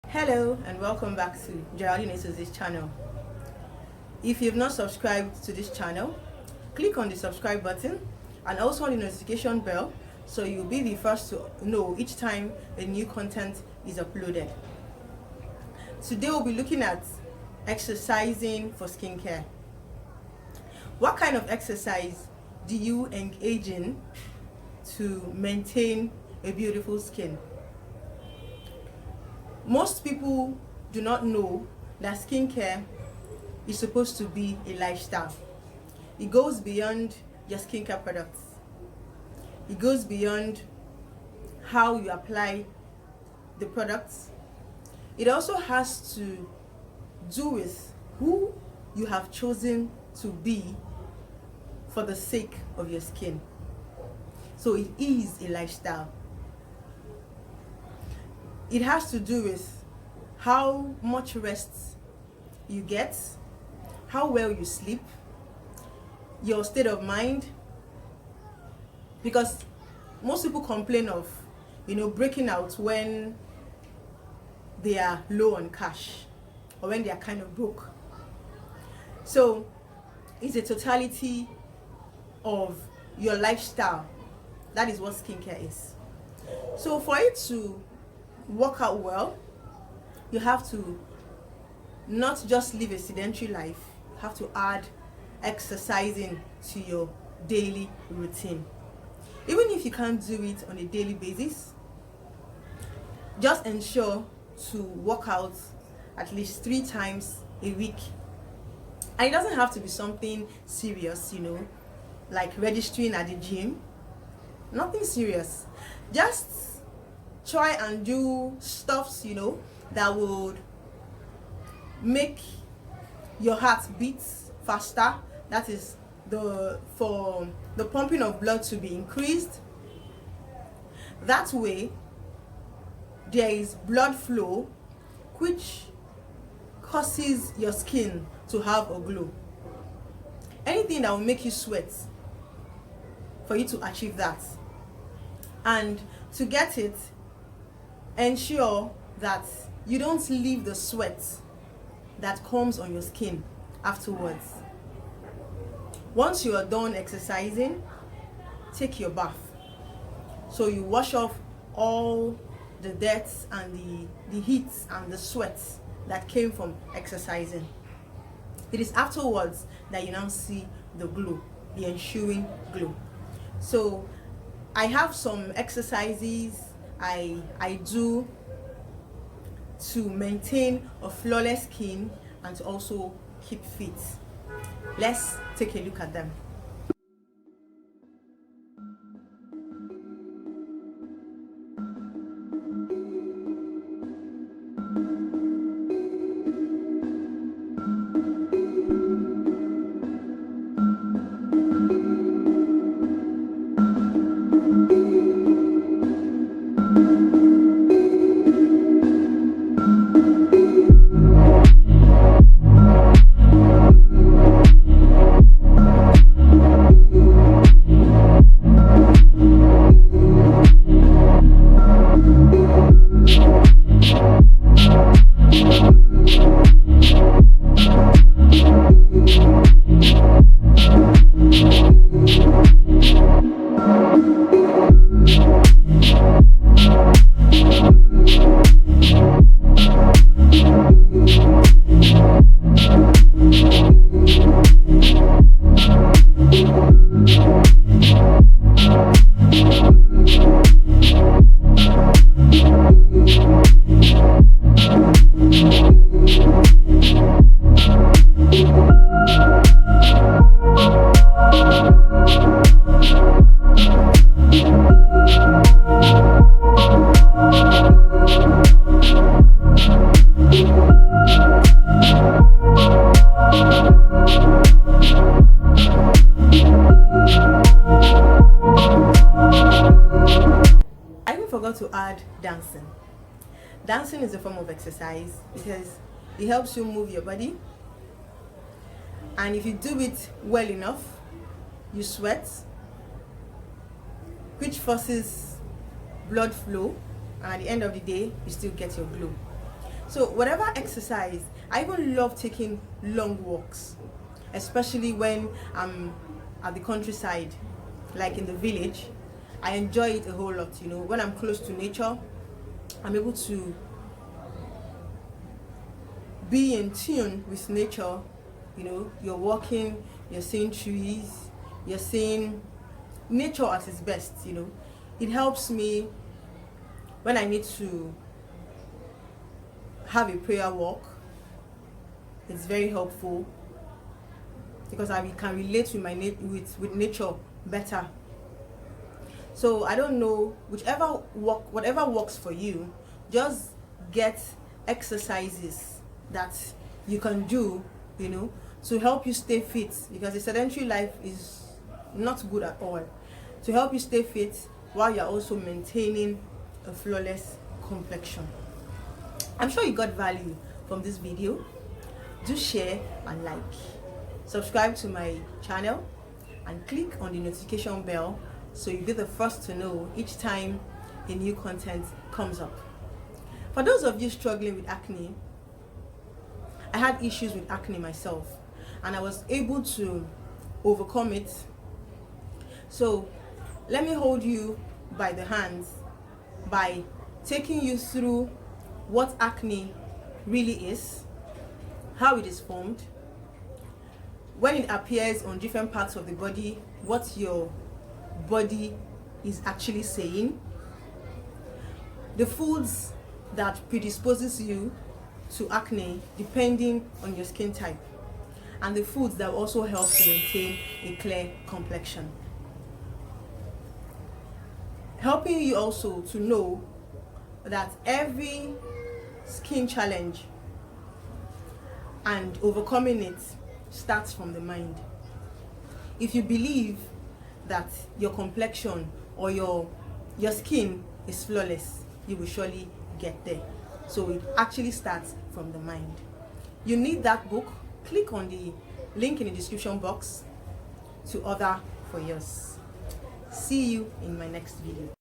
Hello and welcome back to Geraldine Eso's channel. If you've not subscribed to this channel, click on the subscribe button and also on the notification bell so you'll be the first to know each time a new content is uploaded. Today we'll be looking at exercising for skincare. What kind of exercise do you engage in to maintain a beautiful skin? Most people do not know that skincare is supposed to be a lifestyle. It goes beyond your skincare products. It goes beyond how you apply the products. It also has to do with who you have chosen to be for the sake of your skin. So it is a lifestyle. It has to do with how much rest you get, how well you sleep, your state of mind. Because most people complain of, breaking out when they are low on cash or when they are kind of broke. So it's a totality of your lifestyle. That is what skincare is. So for it to work out well, you have to not just live a sedentary life, you have to add exercising to your daily routine. Even if you can't do it on a daily basis, just ensure to work out at least 3 times a week. And it doesn't have to be something serious, like registering at the gym. Nothing serious. Just try and do stuffs, that would make your heart beat faster. That is for the pumping of blood to be increased. That way, there is blood flow, which causes your skin to have a glow. Anything that will make you sweat, for you to achieve that. And to get it, ensure that you don't leave the sweat that comes on your skin afterwards. Once you are done exercising, take your bath. So you wash off all the dirt and the heat and the sweat that came from exercising. It is afterwards that you now see the glow, the ensuing glow. So I have some exercises I do to maintain a flawless skin and to also keep fit. Let's take a look at them. Dancing is a form of exercise because it helps you move your body, and if you do it well enough, you sweat, which forces blood flow, and at the end of the day you still get your glow. So whatever exercise, I even love taking long walks, especially when I'm at the countryside, like in the village. I enjoy it a whole lot. When I'm close to nature, I'm able to be in tune with nature. You're walking, you're seeing trees, you're seeing nature at its best. It helps me when I need to have a prayer walk. It's very helpful because I can relate with nature better. So I don't know, whatever works for you, just get exercises that you can do, to help you stay fit, because a sedentary life is not good at all. To help you stay fit while you're also maintaining a flawless complexion. I'm sure you got value from this video. Do share and like. Subscribe to my channel and click on the notification bell so you'll be the first to know each time a new content comes up. For those of you struggling with acne, I had issues with acne myself and I was able to overcome it. So let me hold you by the hands by taking you through what acne really is, how it is formed, when it appears on different parts of the body, what your body is actually saying, the foods that predisposes you to acne depending on your skin type, and the foods that also help to maintain a clear complexion. Helping you also to know that every skin challenge and overcoming it starts from the mind. If you believe that your complexion or your skin is flawless, you will surely get there. So it actually starts from the mind. You need that book. Click on the link in the description box to order for yours. See you in my next video.